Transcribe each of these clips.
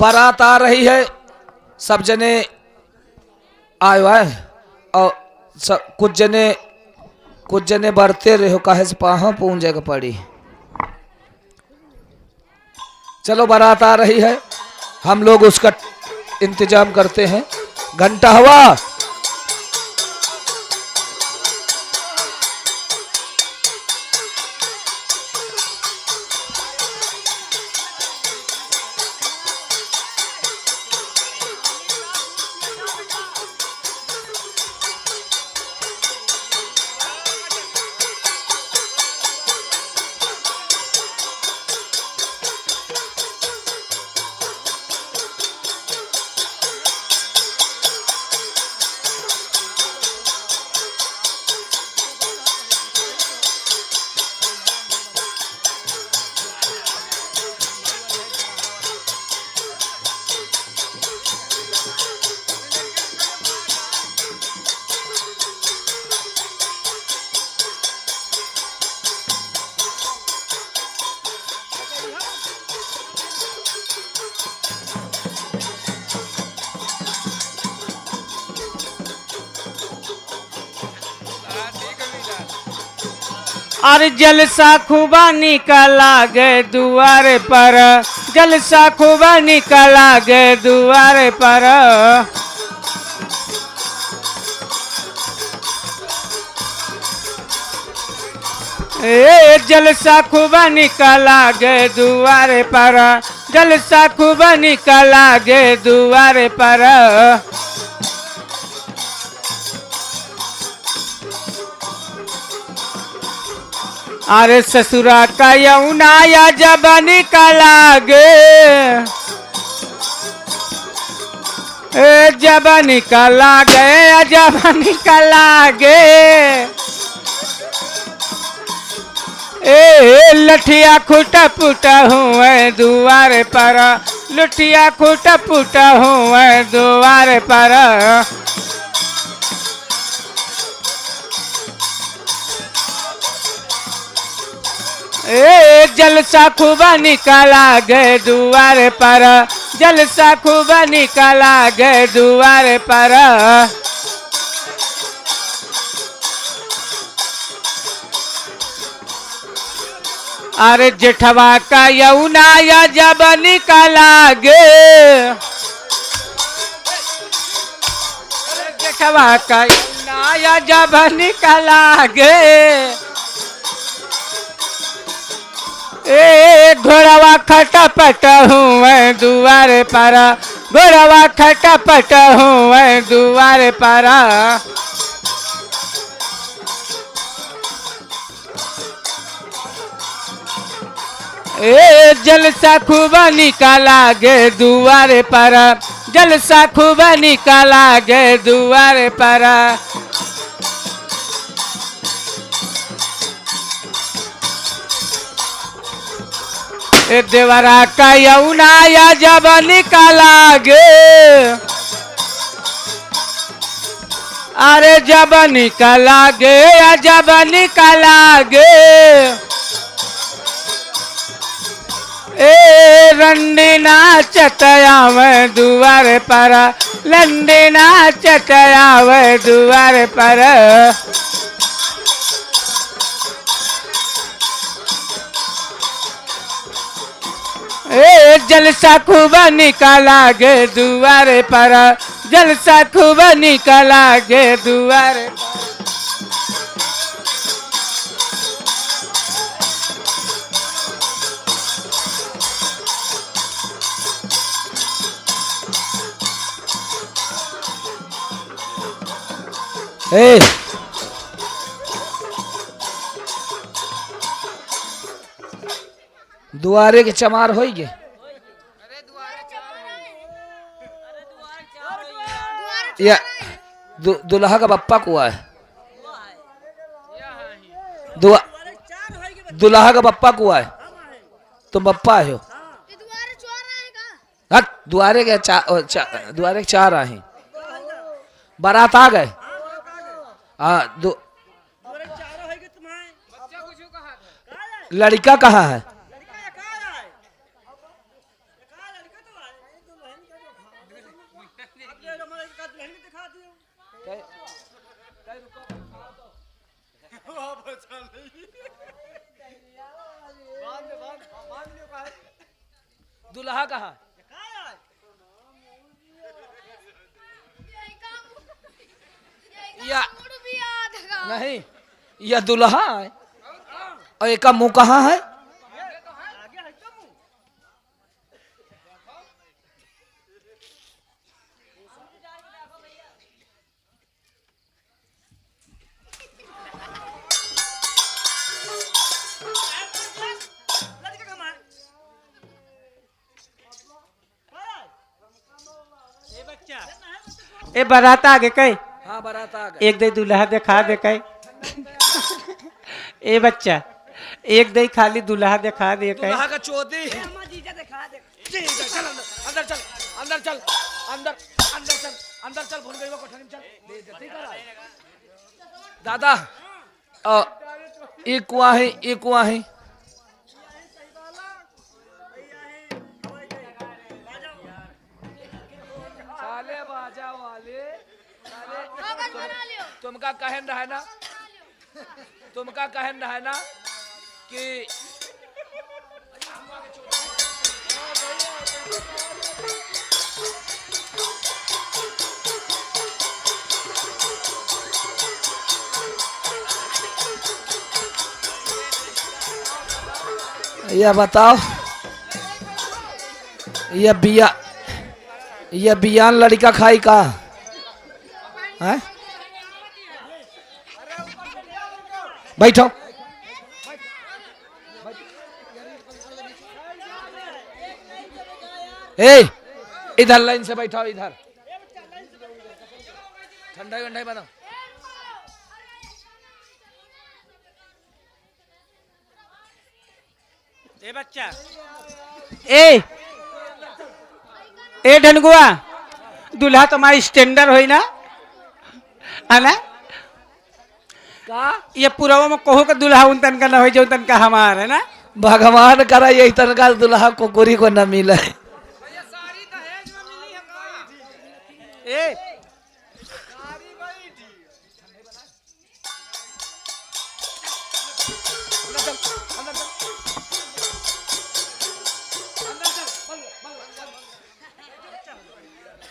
बारात आ रही है, सब जने आयो है और सब कुछ जने बढ़ते रहो काहे से पाहा पूंजे का पड़ी। चलो बारात आ रही है, हम लोग उसका इंतजाम करते हैं। घंटा हुआ और जलसा खूबा निकला गे दुआरे पर, जलसा खूबा निकला गे दुआरे पर। ए जलसा खूबा निकला गे दुआरे पर, जलसा खूबा निकला गे दुआरे पर। अरे ससुरा का यौनाया जब निकला गे, जब निकला गे, जब निकला गे। लठिया खुटा पुटा हुए दुआरे पर, लठिया खुटा पुटा हुए दुआरे पर। जलसा खूबा निकाला गे दुआरे पर, जलसा खूबा निकाला गे दुआरे पर। अरे जेठवा का यौनाया जब निकाला गे, जेठवा का यौनाया जब निकाला गे। घोड़वा खटपट हुए दुआरे पर, घोड़वा खटपट हुए दुआरे पर। जलसा खूबा निकाला गे दुआरे पर, जलसा खूबा निकाला गे दुआरे पर। देवरा का यौनाया जब निकाला गे, अरे जब निकाला गे, जब निकाला गे। रंडी नाचत आवे दुआरे पर, लंडी नाचत आवे दुआरे पर। जलसा खूबा निकाला गे दुआरे पर, जलसा खूबा निकाला गे दुआरे पर। दुआरे के चमार हो गए। या दुल्हा का बप्पा कुआ है, दुल्हा का बप्पा कुआ है, तुम बप्पा हो। दुआरे के दुआरे के चार आए, बारात आ गए। हाँ लड़का कहाँ है? दुल्हा कहाँ? या नहीं, यह दुल्हा है और एक का मुंह कहाँ है? ए बारात आगे कई हाँ बारात आ गए। एक दे दुल्हा दिखा दे कई ए बच्चा एक दे खाली दुल्हा दिखा दे कई दुल्हा का चौथी जीजा, चल अंदर चल, अंदर चल, अंदर अंदर चल, अंदर चल, फोन करियो कोठरी में चल, बेइज्जती करा। दादा एक कुआं है, एक कुआं है। साले बाजा वाले तुमका कहन रहा है ना, तुमका कहन रहा है ना कि यह बताओ, यह बियान लड़का खाई का है? बैठो, ए इधर लाइन से बैठाओ, इधर ठंडा वंडा बनाओ। ए बच्चा ए ढनगुआ दूल्हा तुम्हारी स्टैंडर्ड होई ना है ना का ये पुरावा में कहो का दूल्हा उन तन का ना हो जो तन का हमार है ना भगवान करा यही तनका दुल्हा कुकुरी को न मिले। ए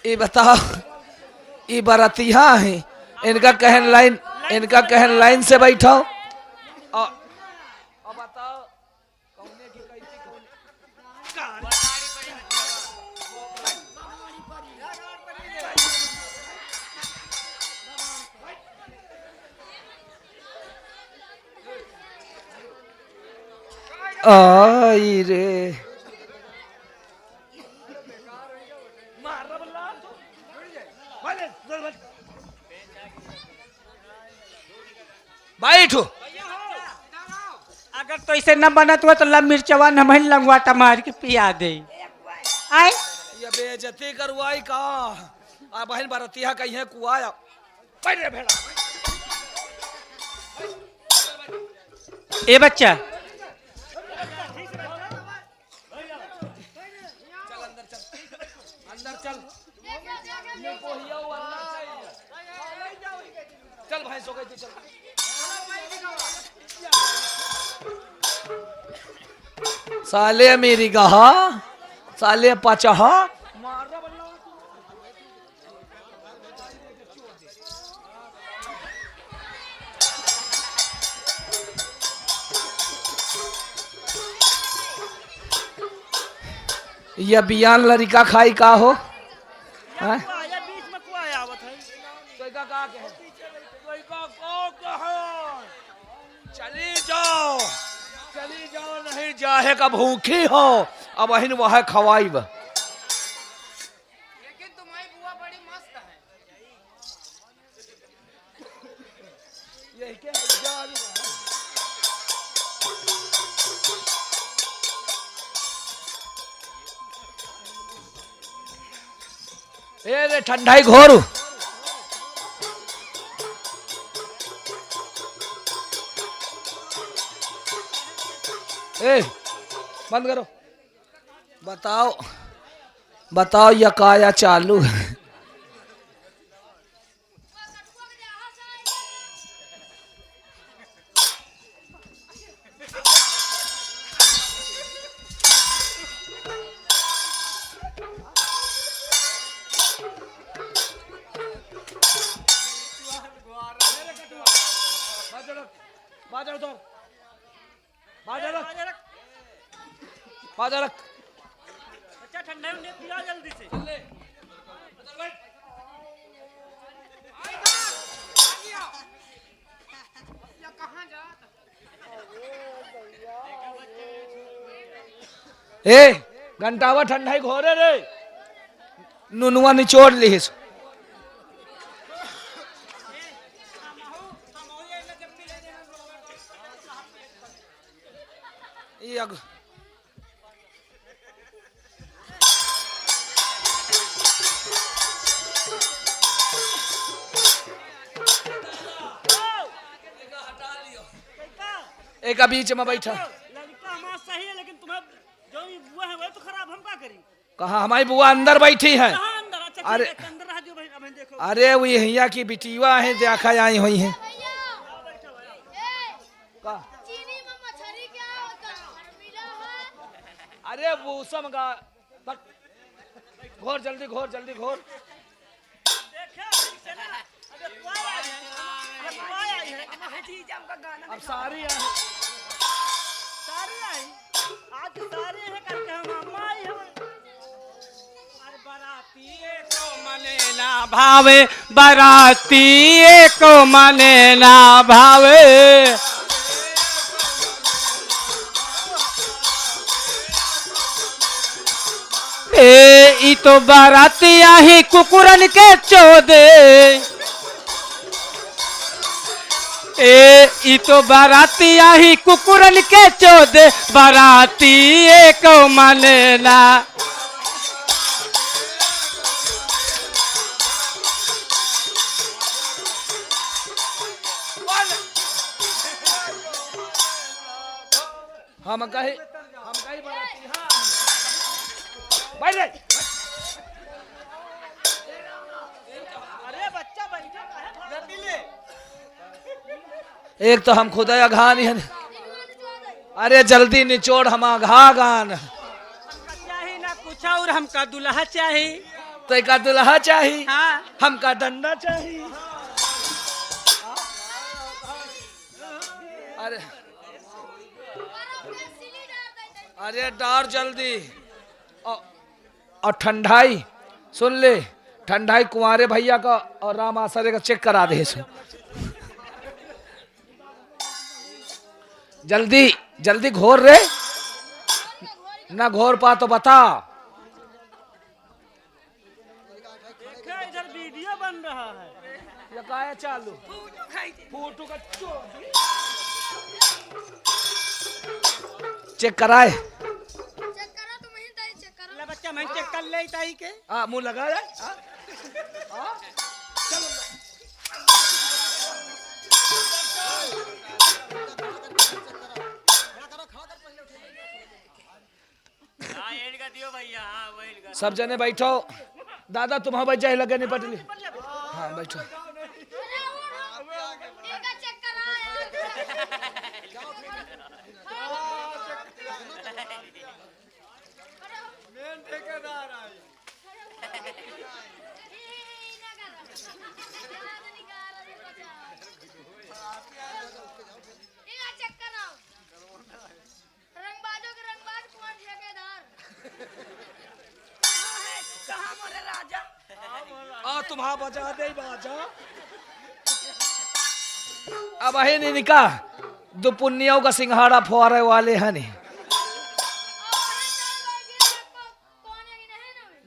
ये बताओ, ये बरातिया है, इनका कहन लाइन से बैठो और बताओ कौने की कैसी आई रे बैठो। अगर तो इसे न बनत हुआ तो ला मिर्चवा नमन लंगवाटा मार के पिया दे आए ये बेइज्जती करवाई का आ बहन बरतिया कहीं है कुआया बैठ रे भेड़ा। ए बच्चा चल अंदर चल, अंदर चल, ये कोहिया वाला चल भाई सो गई तू चल। साले मेरी गहा, साले पचहा यह बियान लड़का खाई का हो हैं? चली जाओ, चली जाओ, नहीं जाहे का भूखी हो अब बहन वह खवाईब। लेकिन तुम्हारी बुआ बड़ी मस्त है। यही के है ए रे ठंडाई घोर ए बंद करो। बताओ बताओ यह काया चालू है? बाजा रख, बाजा उधर, बाजा रख, बाजा रख। अच्छा ठंडा में पिया जल्दी से। कहाँ जा? ए घंटावा ठंडाई घोरे रे नुनुआ निचोड़ लिहिस ये अग एक बीच में बैठा लड़का हमारा सही है लेकिन तुम्हें जो ये बुआ है वो तो खराब हम क्या करी? कहा हमारी बुआ अंदर बैठी है। कहाँ अंदर? अच्छा अरे ठीक है, अंदर रह जो भाई अब देखो। अरे वो यहिया की बिटिया है देखा आई हुई है का चीनी में मछली क्या होता है? मिला है। अरे वो समगा घोर जल्दी घोर जल्दी घोर देखा से ना अबे कोई आई है, अबे कोई आई है। अब सारी है सारी आई आज सारी है करके हम अम्मा आई है। अरे बाराती को मने ना भावे बराती को मने ना भावे ई तो बारातिया ही कुकुरन के चोदे ई तो बारातिया ही कुकुरन के चोदे बाराती को मने ना हम कहे बाराती हाँ बैठ रे अरे बच्चा बैठा काहे रतीले? एक तो हम खुद अघा नहीं है अरे जल्दी निचोड़ हम अघा गान हमका चाही ना कुछ और हमका दुल्हा चाही। तो एक दुल्हा चाहिए हाँ हमका डंडा चाहिए अरे अरे डार जल्दी और ठंडाई सुन ले ठंडाई कुंवारे भैया का और राम आसरे का चेक करा दे इसको जल्दी जल्दी घोर रे ना घोर पा तो बता देखा इधर वीडियो बन रहा है। ये का है चालू फोटो का चेक कराए चेक करो तुम ही ताई चेक करो। ले बच्चा मैं चेक कर ले ताई के। हाँ मुंह लगा है सब जने बैठो दादा तुम्हारा बच जाए लगे निपट ली हाँ बैठो इनका चेक करा चेक कराओ रंगबाजों के रंगबाज कौन ठेकेदार? कहाँ मोरे राजा? तुम्हारा बजा दे बाजा अब है नहीं निका दो पुन्नियों का सिंघाड़ा फुआरे वाले हैं नहीं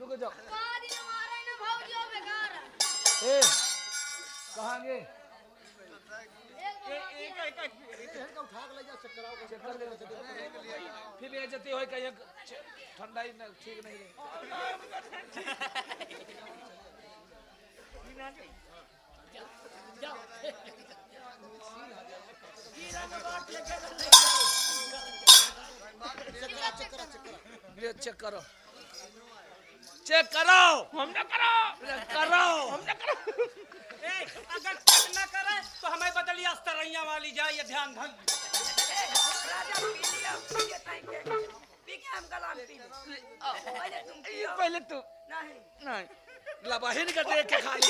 रुक जाओ ए कहाँ गए फिर बेइज्जती हो कहीं ठंडा ही ठीक नहीं रही चेक करो चेक करो हम ना करो करो हम ना करो। अगर चेक न करे तो हमें बदली अस्तरैया वाली जाए ये ध्यान धन। पहले तू नहीं लबाहिन का देख के खाली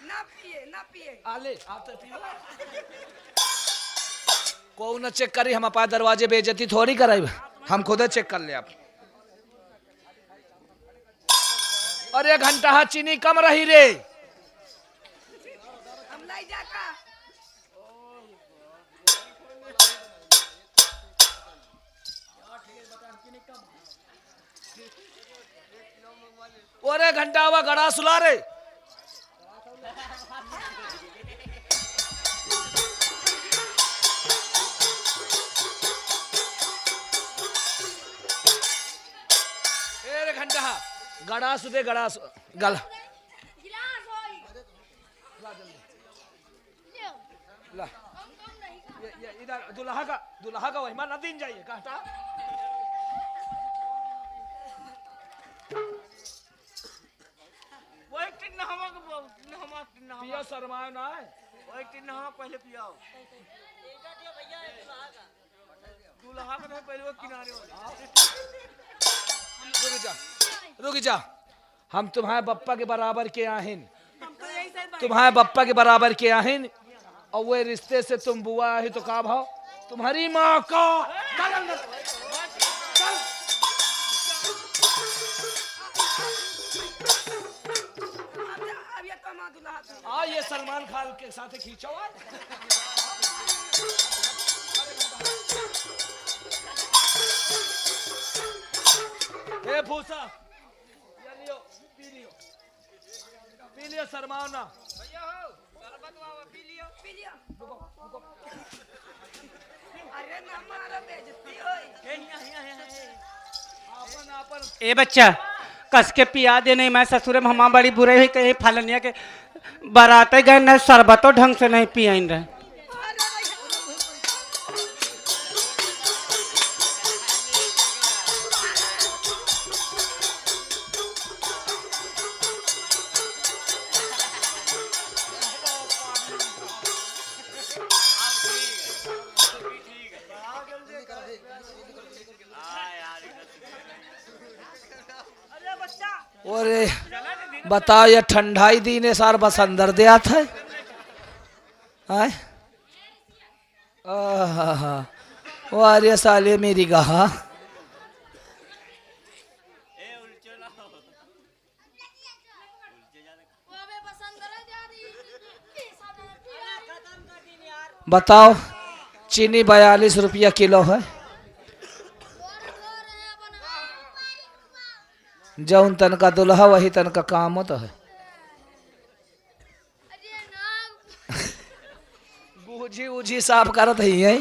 ना पिए ना पिए आले आप तो पियो को न चेक करी हम अपा दरवाजे बेइज्जती थोड़ी कराई हम खुद चेक कर ले आप अरे घंटा चीनी कम रही रे हम नहीं जाका अरे घंटा हुआ गड़ा सुला रे घंटा गड़ा सुदे गड़ा गल गिलास होई ला ये इधर दुल्हा का वही ना दिन जाइए कहता वही टिन नहवा के नहवा पिया शर्माए ना वही टिन नहवा पहले पियाओ दूल्हा का नहीं पहले वो किनारे रुक जा हम तुम्हारे बप्पा के बराबर के आहिन हम तो यही से तुम्हारे बप्पा के बराबर के आहिन और वो रिश्ते से तुम बुआ है तो का भाव तुम्हारी माँ का अब ये कमा दूल्हा ये सलमान खान के साथ खींचो ए फूसा ये लियो पी लियो शर्माओ ना भैया हो शरबत वावा पी लियो अरे ना हमारा बेइज्जती होई अपन ए बच्चा कस के पिया दे नहीं मैं ससुर में हमारा बड़ी बुरे हुई कहीं फलनिया के बराते गए न शरबतो ढंग से नहीं पियाइन रहे अरे बताओ ये ठंडाई दीने सार बस अंदर दे आता है अरे साले मेरी गहा बताओ चीनी 42 रुपया किलो है जौन तन का दुल्हा वही तन का काम होता है बूझी उझी साफ करत ही है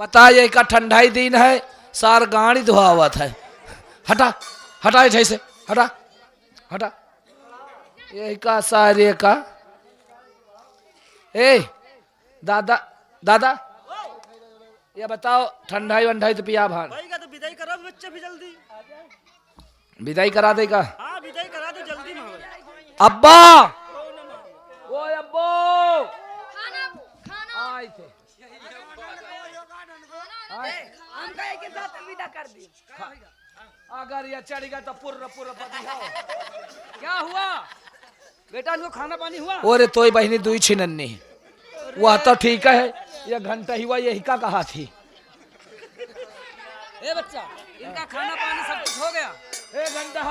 बताइए का ठंडाई दिन है सार गाड़ी धुआवत है हटा हटा जैसे हटा हटा यही का सारे का ए दादा दादा ये बताओ ठंडाई वंडाई तो पिया भान भाई का तो विदाई करा बच्चे भी जल्दी विदाई करा देगा हाँ विदाई करा दो जल्दी में अब्बा ओ अब्बो आए थे हम कहे के साथ विदा कर दी अगर ये चढ़ेगा तो पूरा पूरा क्या हुआ बेटा इनको खाना पानी हुआ ओरे तोय बहनी दुई छिनन्नी वह तो ठीक है ये घंटा हुआ यही का कहा थी ए बच्चा इनका खाना पानी सब कुछ हो गया ए घंटा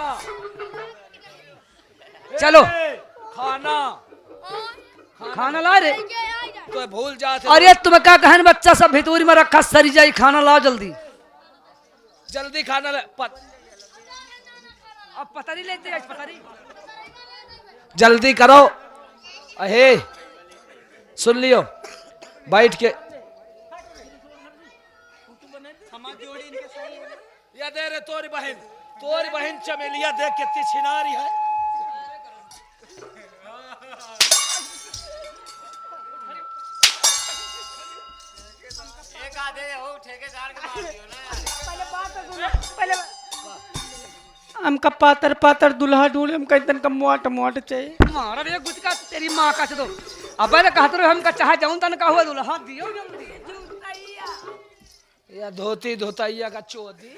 चलो खाना खाना ला रे तो भूल जाते अरे तुम्हें क्या कहन बच्चा सब भितूरी में रखा सरी जाई खाना लाओ जल्दी जल्दी खाना ले अब पतरी लेते हैं पतरी जल्दी करो अहे सुन लियो बैठ के या दे रे तोरी बहन चमेलिया देख कितनी छिनारी है हमका पातर पातर दुल्हा ढूंढे, हमका इतन का मोट मोट चाहिए। मारा रे गुटका तेरी माँ का तो अबे ने कहत रहे हमका चाहे जाऊं तन का हुआ दुल्हा दियो जल्दी या धोती धोताइया का चोदी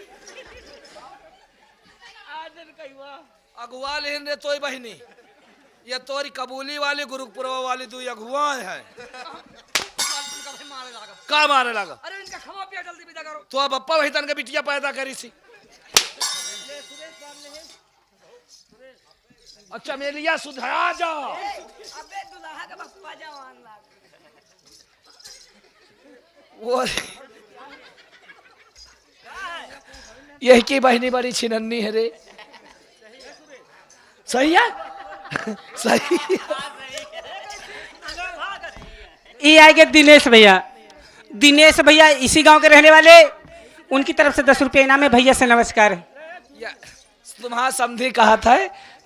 अगुआ लेन रे तोय बहिनी, ये तोरी कबूली वाली गुरुपुरवा वाली दू अगुआ है। का मारे लगा? अरे इनका खवा पिया जल्दी विदा करो। तो अब अप्पा वही तन के बिटिया पैदा करी सी। अच्छा मेलिया सुधरा जा। अबे दुल्हा का बप्पा जवान लाग वो यही की बहनी बड़ी छिनन्नी है रे। सही है सही है। ये आएंगे दिनेश भैया। दिनेश भैया इसी गांव के रहने वाले, उनकी तरफ से 10 रुपये इनाम है। भैया से नमस्कार। तुम्हारा समधी कहा था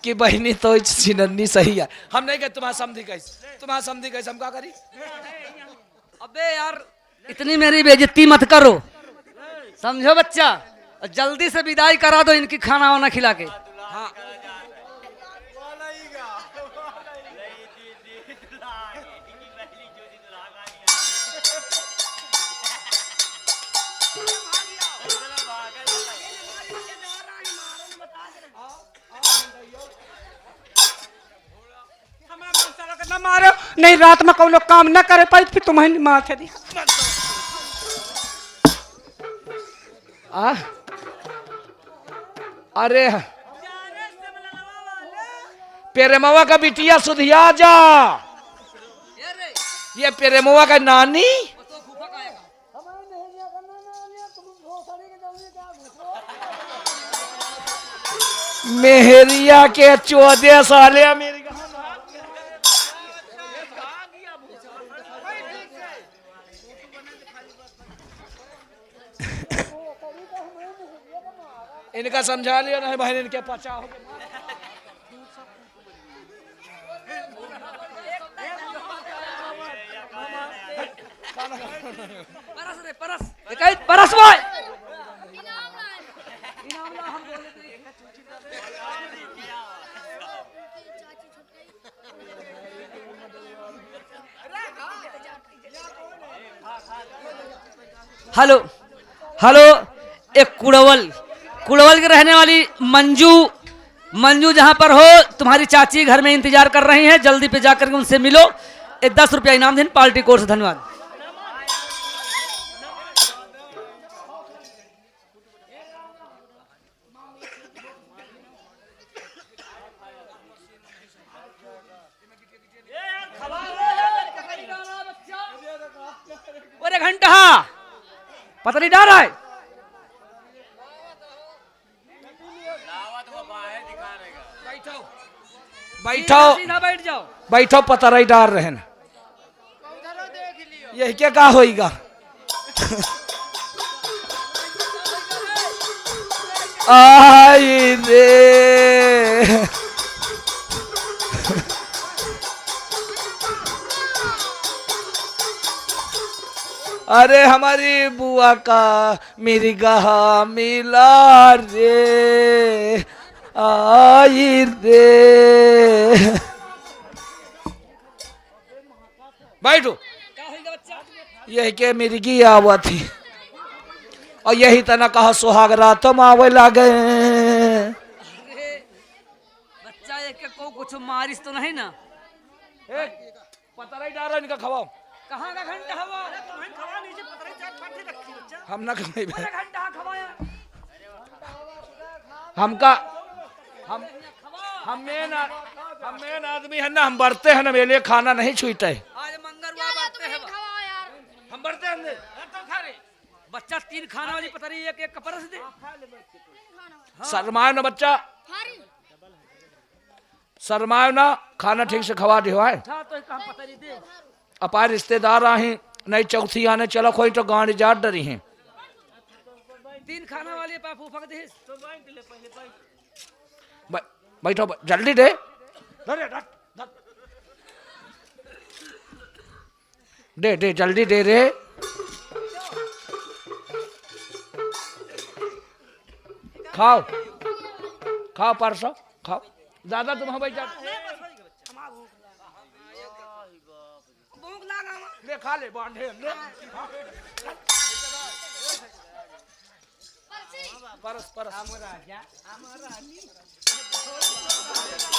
कि बहनी तो छिनन्नी सही है। हम नहीं कहते तुम्हारा समधी कैसे, तुम्हारा समधी कैसे हम क्या करी? अबे यार इतनी मेरी बेइज्जती मत करो, समझो बच्चा। जल्दी से विदाई करा दो इनकी, खाना वाना खिला के। हाँ न मारो नहीं, रात में कौन लोग काम न करे पाई फिर तुम्हें माथे दी। अरे पेरेमवा का बिटिया सुधिया जा। ये पेरेमवा का नानी मेहरिया के 14 साले मेरी इनका समझा लिया ना भाई, इनके पचा हो परस रे परस, एक परस भाई हेलो हेलो। एक कुड़वल के रहने वाली मंजू जहां पर हो, तुम्हारी चाची घर में इंतजार कर रही हैं, जल्दी पे जाकर के उनसे मिलो। 10 रुपया इनाम दें पार्टी कोर्स। धन्यवाद। अरे घंटा पता नहीं डाल रहा है। बैठो सीधा बैठ जाओ। बैठो, पता नहीं डाल रहे हैं। यही क्या कहा होगा? आई रे अरे हमारी बुआ का मेरी गहा मिला रे, आई रे। बैठो। यही के मिर्गी आवा थी और यही तना कहा सुहाग रातों आवे लागे। बच्चा एक को कुछ मारिस तो नहीं ना? पता नहीं डाल रहा इनका खवाओ। कहाँ का घंटा हवा? तुम्हें खवा नीचे पतरे चाट पाटे रखी बच्चा। हम ना खाई घंटा खवाया हमका हम मेन आदमी है ना, हम बढ़ते हैं ना, मेरे लिए खाना नहीं छूटे। आज मंगलवार बातें हैं हम बढ़ते हैं बच्चा 3 खाना वाली पता नहीं एक कपड़ा से दे। शर्माए ना बच्चा, शर्माए ना, खाना ठीक से खवा दे। तो कहाँ पता नहीं दे। अपार रिश्तेदार आए नई चौथी आने, चलो कोई तो गाड़ी जा डरी है। 3 खाना वाली पा फूफक दे। बैठो जल्दी दे। दे जल्दी दे रे। खाओ खाओ परसों खाओ। दादा तुम बैठ जाओ। भूख लगा ले खा ले बांधे ले। परस परस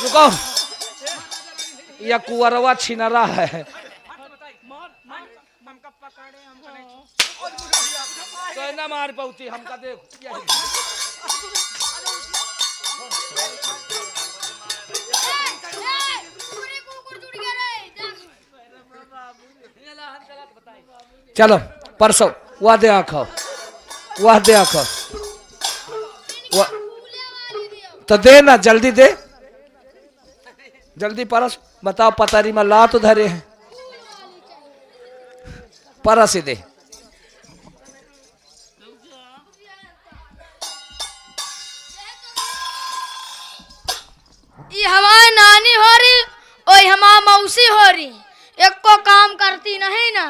रुको, यह कुंवरवा छीना रहा है। हमका पकड़े हमको नहीं कहना मार पौती हमका देख यही। पूरी कुकुर जुड़ गया रे चलो परसों वह दे आखो, वह दे आखो तो दे ना, जल्दी दे जल्दी। परस बताओ पतारी में ला तो धरे हैं, परस ही दे। ये हमारी नानी हो रही और हमारी मौसी हो रही, एक को काम करती नहीं ना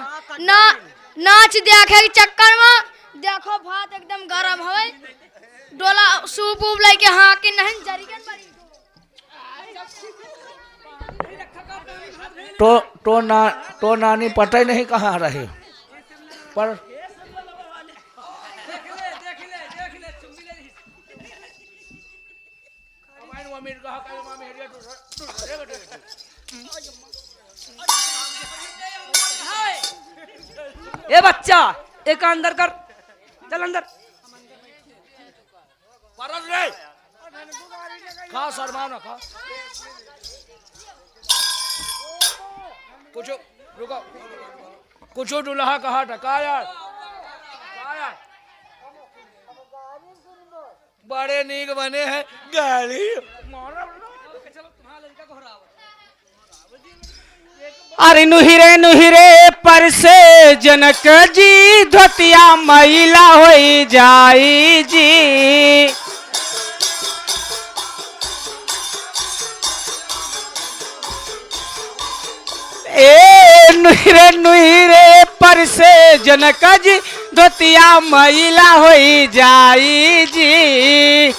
नाच देखे के चक्कर में देखो भात एकदम गरम हो डोला सूप उप लेके हाँ कि नहीं जरिगन बड़ी तो नानी पता ही नहीं कहाँ रहे पर ए बच्चा एक अंदर कर, चल अंदर। परस रे खा शर्मा ना खा कुछ रुको, कुछ दुल्हा कहा टका यार बड़े नीक बने हैं गाली। अरे नुहिरे नुहिरे पर से जनक जी धोतिया मैला होई जाई जी। ए नुहिरे नुहिरे पर से जनक जी धोतिया मैला होई जाई जी।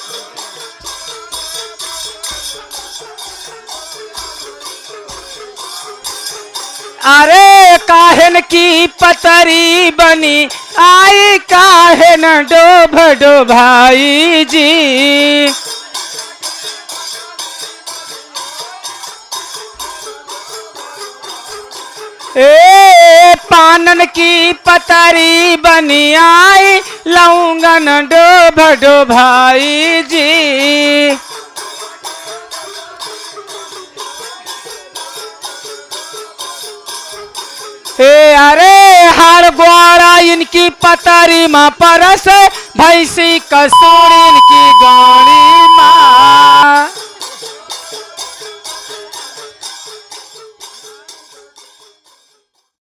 अरे काहन की पतरी बनी आई काहन डोभ डोभाई जी। ए पानन की पतरी बनी आई लौंगन डोभ डोभाई जी। अरे हर ग्वारा इनकी पतरी माँ परस भैंसी कसूर इनकी गाड़ी